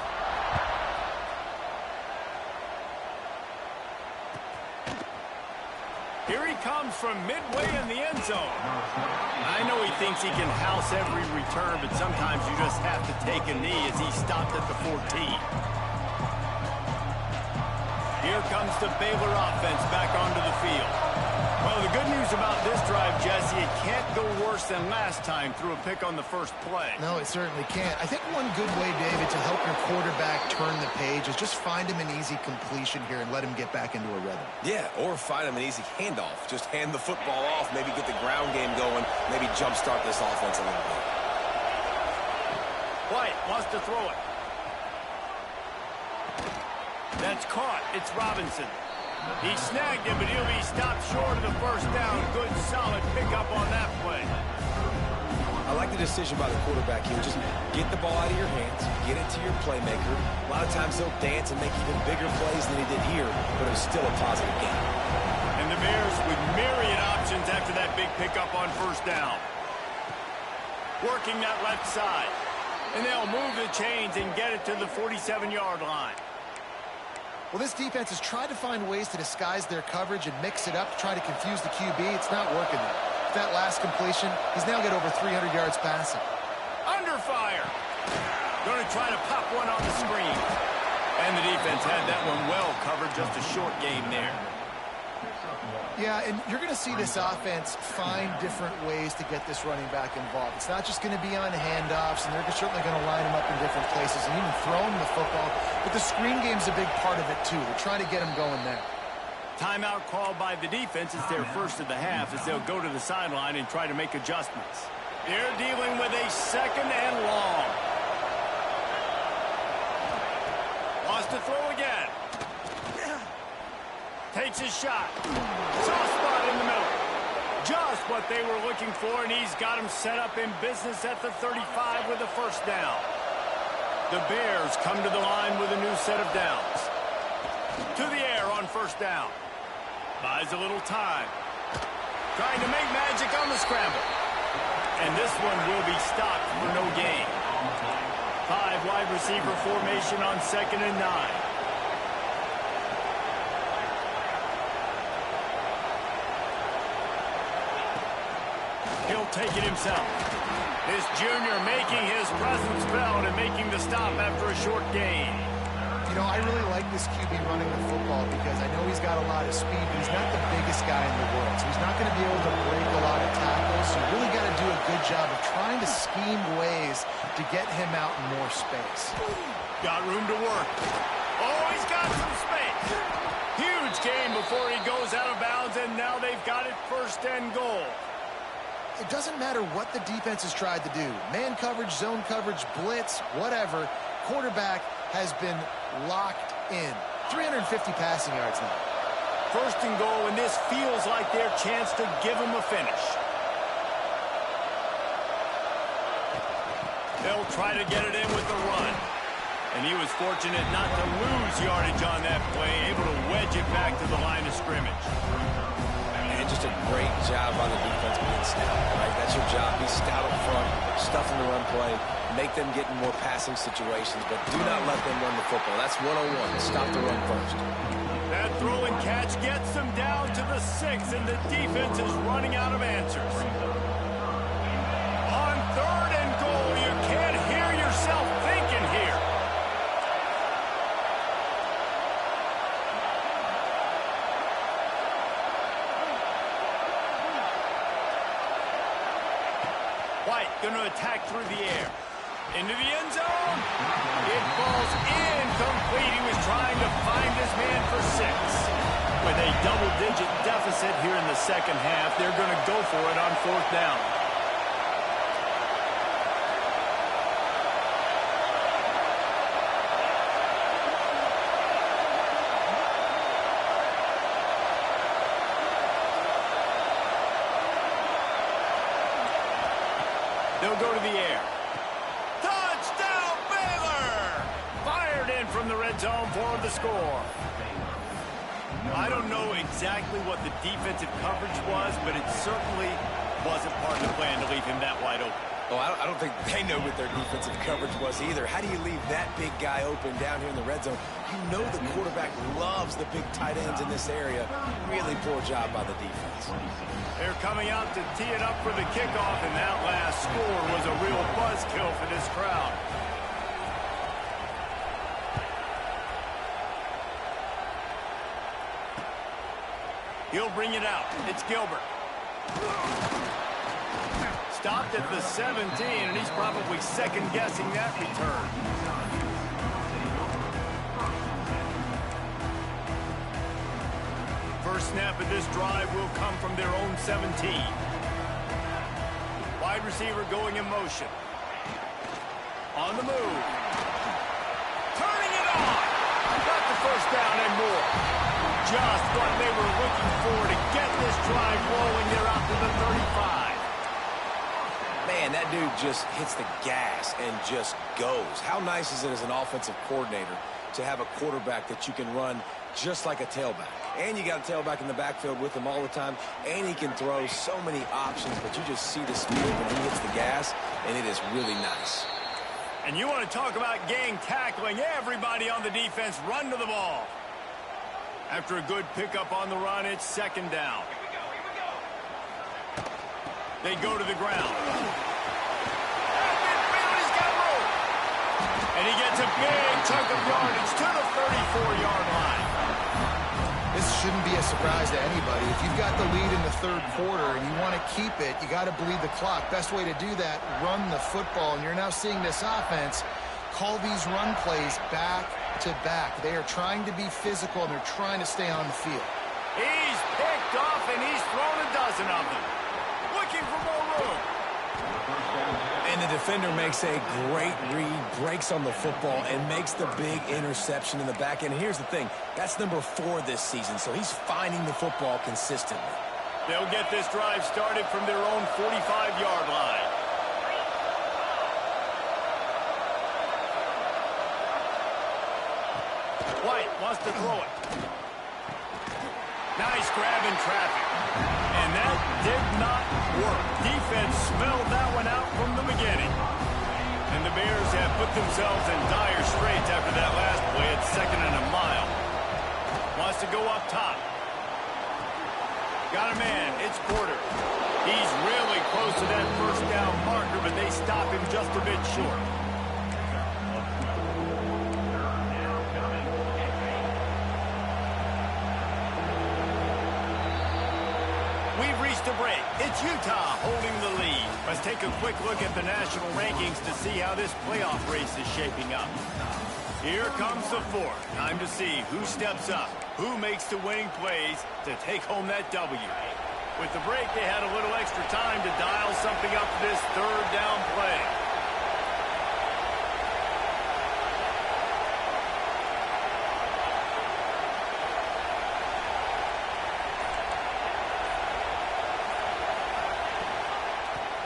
Here he comes from midway in the end zone. I know he thinks he can house every return, but sometimes you just have to take a knee as he stopped at the 14. Here comes the Baylor offense back onto the field. Well, the good news about this drive, Jesse, it can't go worse than last time through a pick on the first play. No, it certainly can't. I think one good way, David, to help your quarterback turn the page is just find him an easy completion here and let him get back into a rhythm. Yeah, or find him an easy handoff. Just hand the football off, maybe get the ground game going, maybe jumpstart this offense a little bit. White wants to throw it. That's caught. It's Robinson. He snagged him, but he'll be stopped short of the first down. Good, solid pickup on that play. I like the decision by the quarterback here. Just get the ball out of your hands, get it to your playmaker. A lot of times they'll dance and make even bigger plays than he did here, but it was still a positive game. And the Bears with myriad options after that big pickup on first down. Working that left side. And they'll move the chains and get it to the 47-yard line. Well, this defense has tried to find ways to disguise their coverage and mix it up to try to confuse the QB. It's not working there. That last completion, he's now got over 300 yards passing. Under fire. Going to try to pop one on the screen. And the defense had that one well covered. Just a short game there. Yeah, and you're going to see this offense find different ways to get this running back involved. It's not just going to be on handoffs, and they're certainly going to line him up in different places and even throw him the football. But the screen game's a big part of it, too. They're trying to get him going there. Timeout called by the defense. It's their first of the half as they'll go to the sideline and try to make adjustments. They're dealing with a second and long. Wants to throw again. Takes his shot. Soft spot in the middle. Just what they were looking for, and he's got him set up in business at the 35 with a first down. The Bears come to the line with a new set of downs. To the air on first down. Buys a little time. Trying to make magic on the scramble. And this one will be stopped for no gain. 5 wide receiver formation on 2nd and 9. He'll take it himself. This junior making his presence felt and making the stop after a short gain. You know, I really like this QB running the football because I know he's got a lot of speed, but he's not the biggest guy in the world. So he's not going to be able to break a lot of tackles. So you really got to do a good job of trying to scheme ways to get him out in more space. Got room to work. Oh, he's got some space. Huge gain before he goes out of bounds, and now they've got it 1st and goal. It doesn't matter what the defense has tried to do. Man coverage, zone coverage, blitz, whatever. Quarterback has been locked in. 350 passing yards now. 1st and goal, and this feels like their chance to give him a finish. They'll try to get it in with the run. And he was fortunate not to lose yardage on that play, able to wedge it back to the line of scrimmage. And just a great job by the defense being stout, right? That's your job. Be stout up front, stuff in the run play, make them get in more passing situations, but do not let them run the football. That's 101. Stop the run first. That throw and catch gets them down to the 6, and the defense is running out of answers. On 3rd and goal, you can't Going to attack through the air. Into the end zone. It falls incomplete. He was trying to find his man for 6. With a double-digit deficit here in the second half, they're going to go for it on 4th down. They'll go to the air. Touchdown, Baylor! Fired in from the red zone for the score. I don't know exactly what the defensive coverage was, but it certainly wasn't part of the plan to leave him that wide open. Well, I don't think they know what their defensive coverage was either. How do you leave that big guy open down here in the red zone? You know the quarterback loves the big tight ends in this area. Really poor job by the defense. They're coming out to tee it up for the kickoff, and that last score was a real buzzkill for this crowd. He'll bring it out. It's Gilbert. Stopped at the 17, and he's probably second-guessing that return. First snap of this drive will come from their own 17. Wide receiver going in motion. On the move. Turning it on. Got the first down and more. Just what they were looking for to get this drive rolling. They're out to the 35. Man, that dude just hits the gas and just goes. How nice is it as an offensive coordinator to have a quarterback that you can run just like a tailback? And you got a tailback in the backfield with him all the time, and he can throw so many options, but you just see the speed when he hits the gas, and it is really nice. And you want to talk about gang tackling, everybody on the defense run to the ball. After a good pickup on the run, it's second down. They go to the ground. He's got room. And he gets a big chunk of yardage to the 34-yard line. This shouldn't be a surprise to anybody. If you've got the lead in the third quarter and you want to keep it, you got to bleed the clock. Best way to do that, run the football. And you're now seeing this offense call these run plays back to back. They are trying to be physical, and they're trying to stay on the field. He's picked off, and he's thrown a dozen of them. Looking for more room. And the defender makes a great read, breaks on the football, and makes the big interception in the back end. And here's the thing, that's number 4 this season, so he's finding the football consistently. They'll get this drive started from their own 45-yard line. White wants to throw it. Nice grab in traffic. And that did not work. Defense smelled that one out from the beginning. And the Bears have put themselves in dire straits after that last play at 2nd and a mile. Wants to go up top. Got a man. It's Porter. He's really close to that first down marker, but they stop him just a bit short. We've reached a break. It's Utah holding the lead. Let's take a quick look at the national rankings to see how this playoff race is shaping up. Here comes the 4th. Time to see who steps up, who makes the winning plays to take home that W. With the break, they had a little extra time to dial something up for this third down play.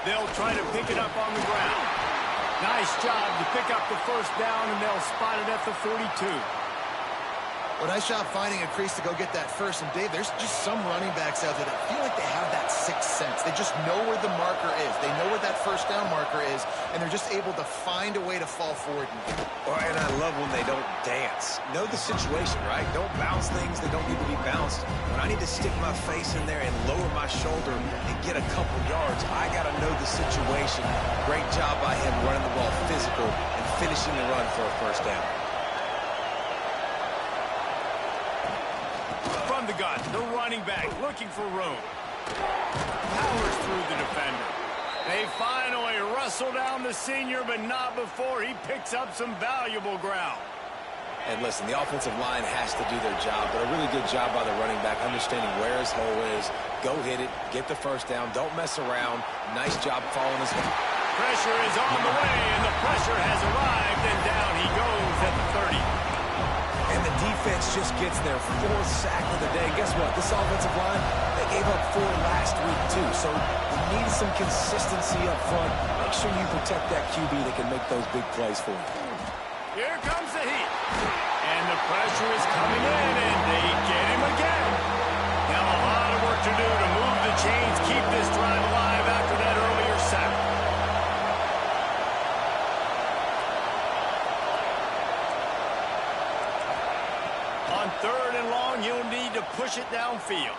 They'll try to pick it up on the ground. Nice job to pick up the first down, and they'll spot it at the 42. Well, nice job finding a crease to go get that first. And, Dave, there's just some running backs out there that feel like they have that sixth sense. They just know where the marker is. They know where that first down marker is, and they're just able to find a way to fall forward and get it. And I love when they don't dance. Know the situation, right? Don't bounce things that don't need to be bounced. When I need to stick my face in there and lower my shoulder and get a couple yards, I got to know the situation. Great job by him running the ball physical and finishing the run for a first down. From the gun, the running back looking for room. Powers through the defender. They finally wrestle down the senior, but not before he picks up some valuable ground. And listen, the offensive line has to do their job, but a really good job by the running back, understanding where his hole is. Go hit it, get the first down, don't mess around. Nice job following his hit. Pressure is on the way, and the pressure has arrived, and down he goes at the 30. And the defense just gets their fourth sack of the day. Guess what? This offensive line, they gave up 4 last week, too. So you need some consistency up front. Make sure you protect that QB that can make those big plays for you. Here comes the heat. And the pressure is coming in, and they get him again. Now a lot of work to do to move the chains, keep this drive alive after that earlier sack. On 3rd and long, he'll need to push it downfield.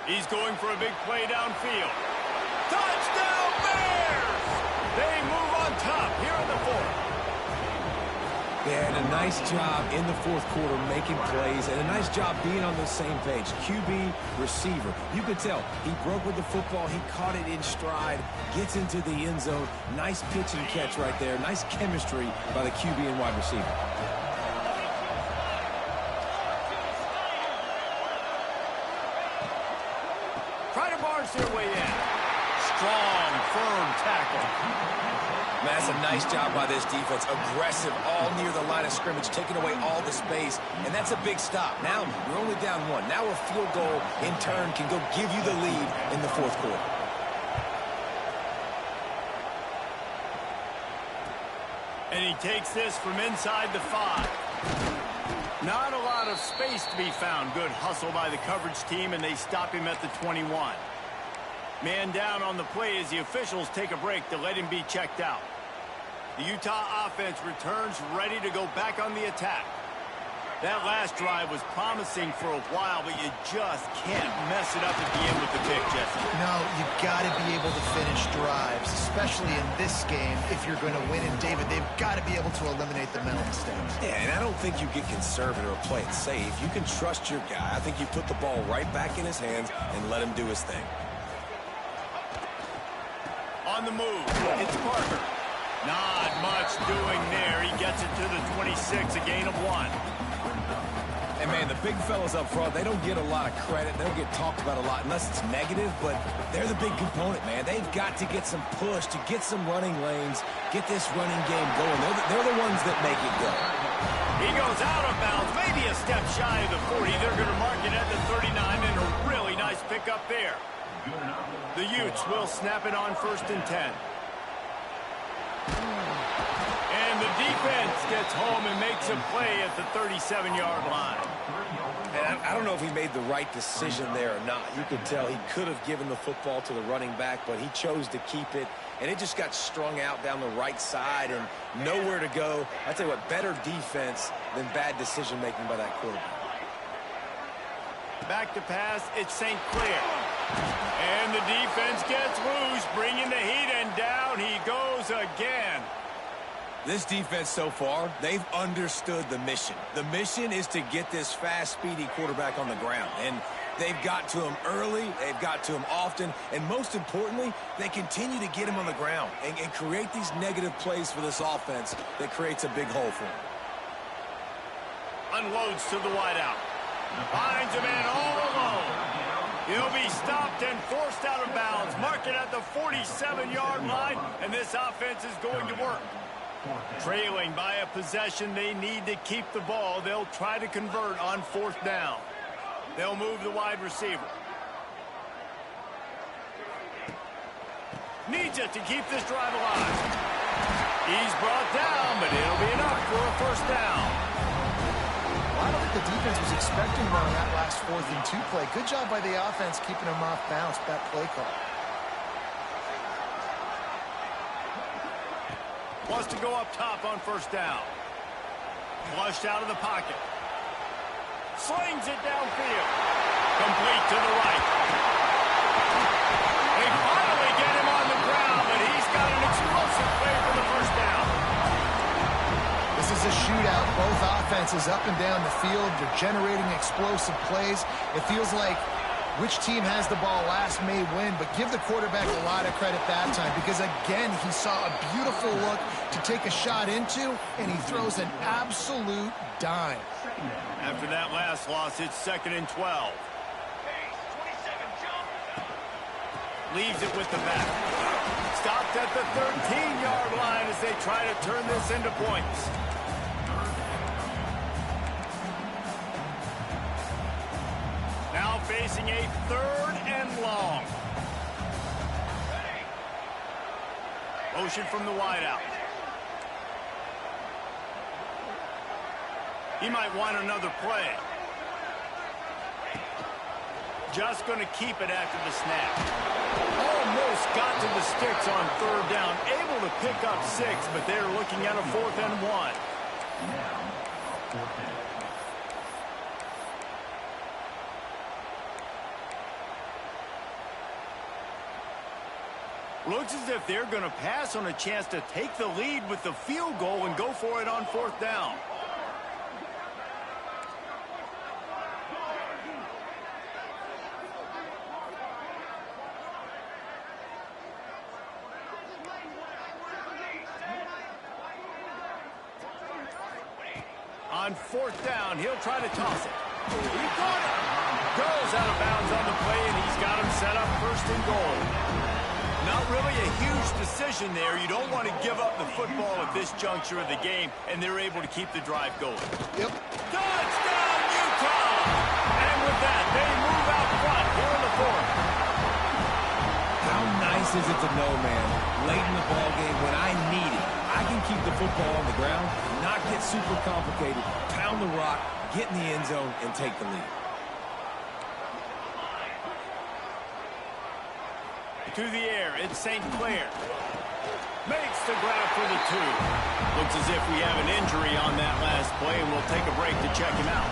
He's going for a big play downfield. Touchdown Bears! They move on top here in the 4th. They had a nice job in the 4th quarter making plays and a nice job being on the same page. QB, receiver. You could tell he broke with the football. He caught it in stride, gets into the end zone. Nice pitch and catch right there. Nice chemistry by the QB and wide receiver. Try to barge their way in. Strong, firm tackle. That's a nice job by this defense. Aggressive all near the line of scrimmage, taking away all the space, and that's a big stop. Now you're only down 1. Now a field goal in turn can go give you the lead in the 4th quarter. And he takes this from inside the 5. Not a lot of space to be found. Good hustle by the coverage team, and they stop him at the 21. Man down on the play as the officials take a break to let him be checked out. The Utah offense returns ready to go back on the attack. That last drive was promising for a while, but you just can't mess it up at the end with the pick, Jesse. No, you've got to be able to finish drives, especially in this game if you're going to win. And, David, they've got to be able to eliminate the mental mistakes. Yeah, and I don't think you get conservative or play it safe. You can trust your guy. I think you put the ball right back in his hands and let him do his thing. On the move, it's Parker. Not much doing there. He gets it to the 26, a gain of 1. And, man, the big fellas up front, they don't get a lot of credit. They don't get talked about a lot unless it's negative, but they're the big component, man. They've got to get some push, to get some running lanes, get this running game going. They're the ones that make it go. He goes out of bounds, maybe a step shy of the 40. They're going to mark it at the 39, and a really nice pickup there. The Utes will snap it on 1st and 10. And the defense gets home and makes a play at the 37-yard line. And I don't know if he made the right decision there or not. You could tell he could have given the football to the running back, but he chose to keep it, and it just got strung out down the right side and nowhere to go. I tell you what, better defense than bad decision-making by that quarterback. Back to pass, it's St. Clair. And the defense gets loose, bringing the heat, and down he goes again. This defense so far, they've understood the mission. The mission is to get this fast, speedy quarterback on the ground. And they've got to him early, they've got to him often, and most importantly, they continue to get him on the ground and create these negative plays for this offense that creates a big hole for him. Unloads to the wideout. Finds a man all alone. He'll be stopped and forced out of bounds. Mark it at the 47-yard line, and this offense is going to work. Trailing by a possession, they need to keep the ball. They'll try to convert on 4th down. They'll move the wide receiver. Needs it to keep this drive alive. He's brought down, but it'll be enough for a 1st down. Well, I don't think the defense was expecting one on that last 4th and 2 play. Good job by the offense keeping them off bounce, that play call. Wants to go up top on 1st down. Flushed out of the pocket. Slings it downfield. Complete to the right. They finally get him on the ground, but he's got an explosive play for the 1st down. This is a shootout. Both offenses up and down the field. They're generating explosive plays. It feels like Which team has the ball last may win, but give the quarterback a lot of credit that time because, again, he saw a beautiful look to take a shot into, and he throws an absolute dime. After that last loss, it's 2nd and 12. Leaves it with the back. Stopped at the 13-yard line as they try to turn this into points. Now facing a 3rd and long. Motion from the wideout. He might want another play. Just going to keep it after the snap. Almost got to the sticks on 3rd down. Able to pick up 6, but they're looking at a 4th and 1. Now, 4th down. Looks as if they're going to pass on a chance to take the lead with the field goal and go for it on 4th down. On 4th down, he'll try to toss it. He caught it. Goes out of bounds on the play, and he's got him set up 1st and goal. Not really a huge decision there. You don't want to give up the football at this juncture of the game, and they're able to keep the drive going. Yep. Touchdown, Utah! And with that, they move out front here in the 4th. How nice is it to know, man, late in the ball game when I need it, I can keep the football on the ground, not get super complicated, pound the rock, get in the end zone, and take the lead. To the air, it's St. Clair. Makes the grab for the 2. Looks as if we have an injury on that last play, and we'll take a break to check him out.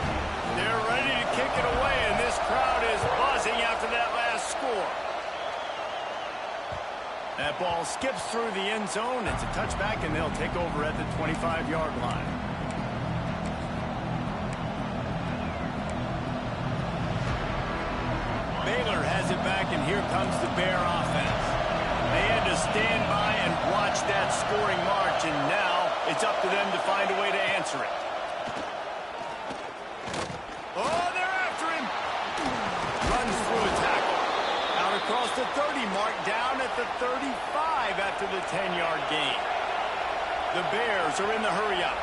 They're ready to kick it away, and this crowd is buzzing after that last score. That ball skips through the end zone. It's a touchback, and they'll take over at the 25-yard line. Baylor has it back, and here comes the Bear offense. They had to stand by and watch that scoring march, and now it's up to them to find a way to answer it. Oh, they're after him. Runs through a tackle. Out across the 30 mark, down at the 35 after the 10-yard gain. The Bears are in the hurry-up.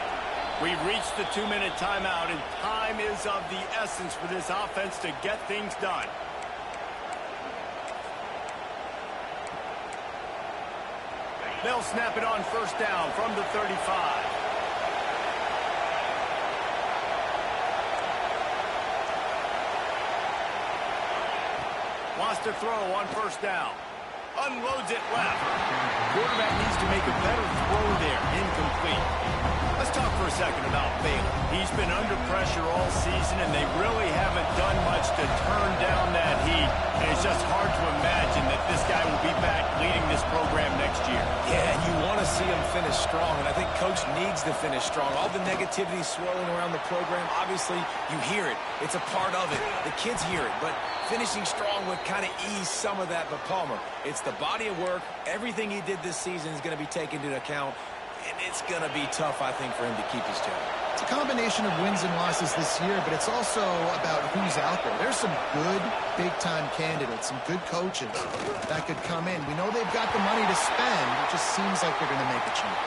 We've reached the 2-minute timeout, and time is of the essence for this offense to get things done. They'll snap it on 1st down from the 35. Wants to throw on 1st down. Unloads it left. Quarterback needs to make a better throw there. Incomplete. Let's talk for a second about Baylor. He's been under pressure all season, and they really haven't done much to turn down that heat. And it's just hard to imagine that this guy will be back leading this program next year. Yeah, and you want to see him finish strong, and I think Coach needs to finish strong. All the negativity swirling around the program, obviously, you hear it. It's a part of it. The kids hear it, but finishing strong would kind of ease some of that. But Palmer, it's the body of work. Everything he did this season is going to be taken into account, and it's going to be tough, I think, for him to keep his job. It's a combination of wins and losses this year, but it's also about who's out there. There's some good big-time candidates, some good coaches that could come in. We know they've got the money to spend. It just seems like they're going to make a change.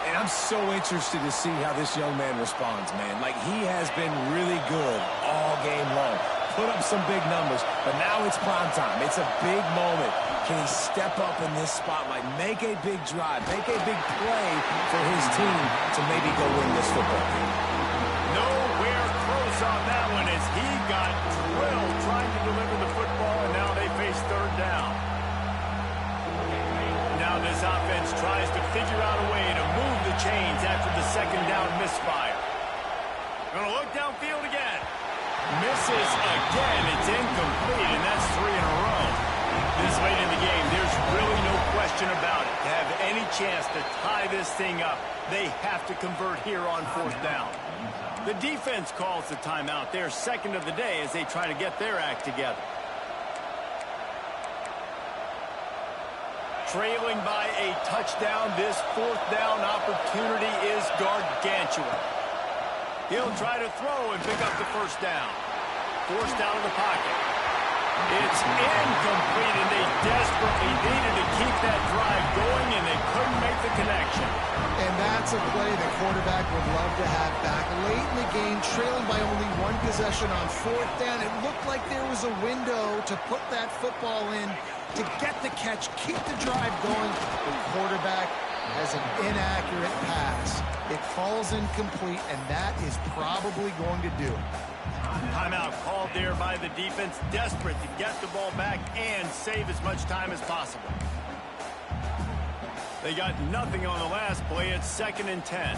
And I'm so interested to see how this young man responds, man. Like, he has been really good all game long. Put up some big numbers, but now it's prime time. It's a big moment. Can he step up in this spotlight, make a big drive, make a big play for his team to maybe go win this football game? Nowhere close on that one as he got drilled trying to deliver the football, and now they face 3rd down. Now this offense tries to figure out a way to move the chains after the 2nd down misfire. Gonna look downfield again. Misses again. It's incomplete, and that's 3 in a row. This late in the game, there's really no question about it. To have any chance to tie this thing up, they have to convert here on 4th down. The defense calls the timeout. Their second of the day as they try to get their act together. Trailing by a touchdown, this fourth down opportunity is gargantuan. He'll try to throw and pick up the first down. Forced out of the pocket. It's incomplete, and they desperately needed to keep that drive going, and they couldn't make the connection. And that's a play the quarterback would love to have back. Late in the game, trailing by only one possession on fourth down, it looked like there was a window to put that football in, to get the catch, keep the drive going. The quarterback has an inaccurate pass. It falls incomplete, and that is probably going to do it. Timeout called there by the defense, desperate to get the ball back and save as much time as possible. They got nothing on the last play. It's 2nd and 10.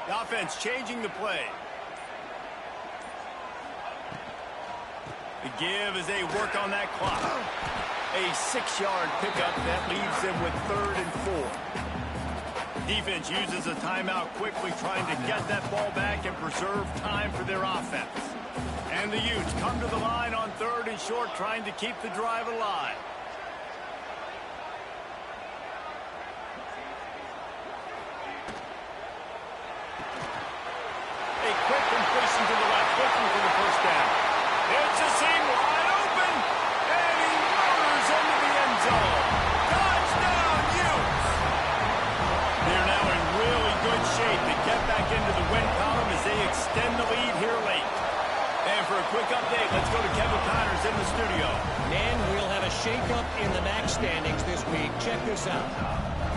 The offense changing the play. The give as they work on that clock. A 6-yard pickup that leaves them with 3rd and 4. Defense uses a timeout quickly, trying to get that ball back and preserve time for their offense. And the Utes come to the line on 3rd and short, trying to keep the drive alive. A quick completion to the left, looking for the first down. It's a seam wide open, and he motors into the end zone. Touchdown, Utes! They're now in really good shape to get back into the win column as they extend the lead here late. And for a quick update, let's go to Kevin Connors in the studio. And we'll have a shakeup in the MAC standings this week. Check this out.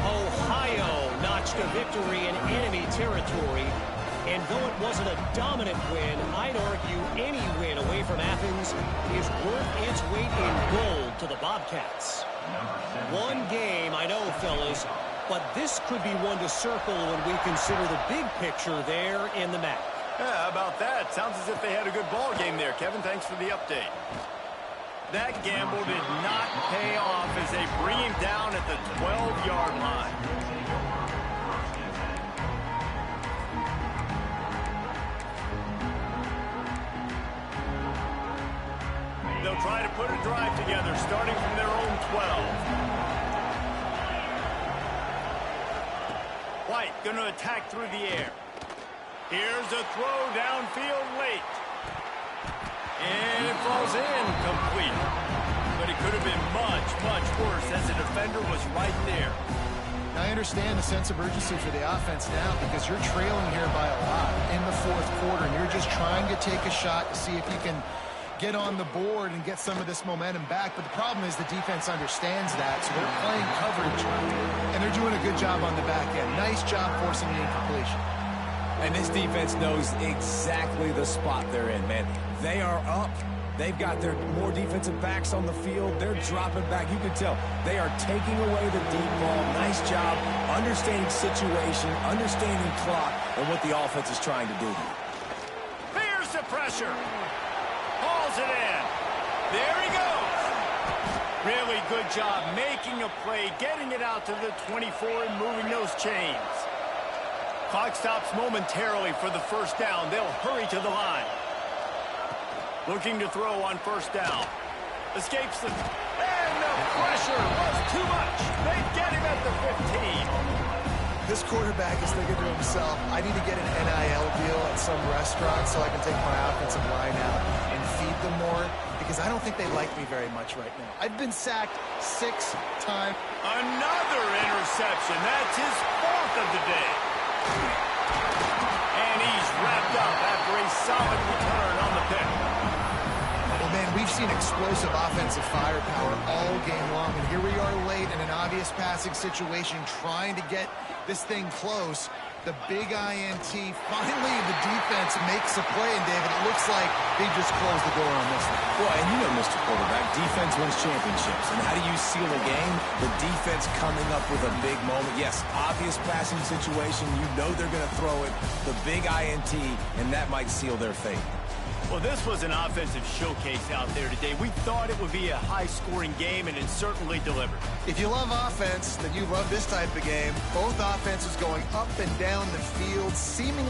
Ohio notched a victory in enemy territory. And though it wasn't a dominant win, I'd argue any win away from Athens is worth its weight in gold to the Bobcats. One game, I know, fellas, but this could be one to circle when we consider the big picture there in the MAC. Yeah, how about that? Sounds as if they had a good ball game there. Kevin, thanks for the update. That gamble did not pay off as they bring him down at the 12-yard line. They'll try to put a drive together, starting from their own 12. White going to attack through the air. Here's a throw downfield late. And it falls incomplete. But it could have been much, much worse as the defender was right there. I understand the sense of urgency for the offense now because you're trailing here by a lot in the fourth quarter, and you're just trying to take a shot to see if you can get on the board and get some of this momentum back. But the problem is the defense understands that, so they're playing coverage, and they're doing a good job on the back end. Nice job forcing the incompletion. And this defense knows exactly the spot they're in, man. They are up. They've got their more defensive backs on the field. They're dropping back. You can tell they are taking away the deep ball. Nice job understanding situation, understanding clock, and what the offense is trying to do. Here's the pressure. Hauls it in. There he goes. Really good job making a play, getting it out to the 24 and moving those chains. Clock stops momentarily for the first down. They'll hurry to the line. Looking to throw on first down. Escapes the... And the pressure was too much. They get him at the 15. This quarterback is thinking to himself, I need to get an NIL deal at some restaurant so I can take my offensive line out and feed them more, because I don't think they like me very much right now. I've been sacked 6 times. Another interception. That's his 4th of the day. And he's wrapped up after a solid return on the pick. Well, man, we've seen explosive offensive firepower all game long, and here we are late in an obvious passing situation trying to get this thing close. The big INT. Finally, the defense makes a play, and David, it looks like they just closed the door on this one. Well, and you know, Mr. Quarterback, defense wins championships. And how do you seal a game? The defense coming up with a big moment. Yes, obvious passing situation. You know they're going to throw it. The big INT, and that might seal their fate. Well, this was an offensive showcase out there today. We thought it would be a high-scoring game, and it certainly delivered. If you love offense, then you love this type of game. Both offenses going up and down the field, seemingly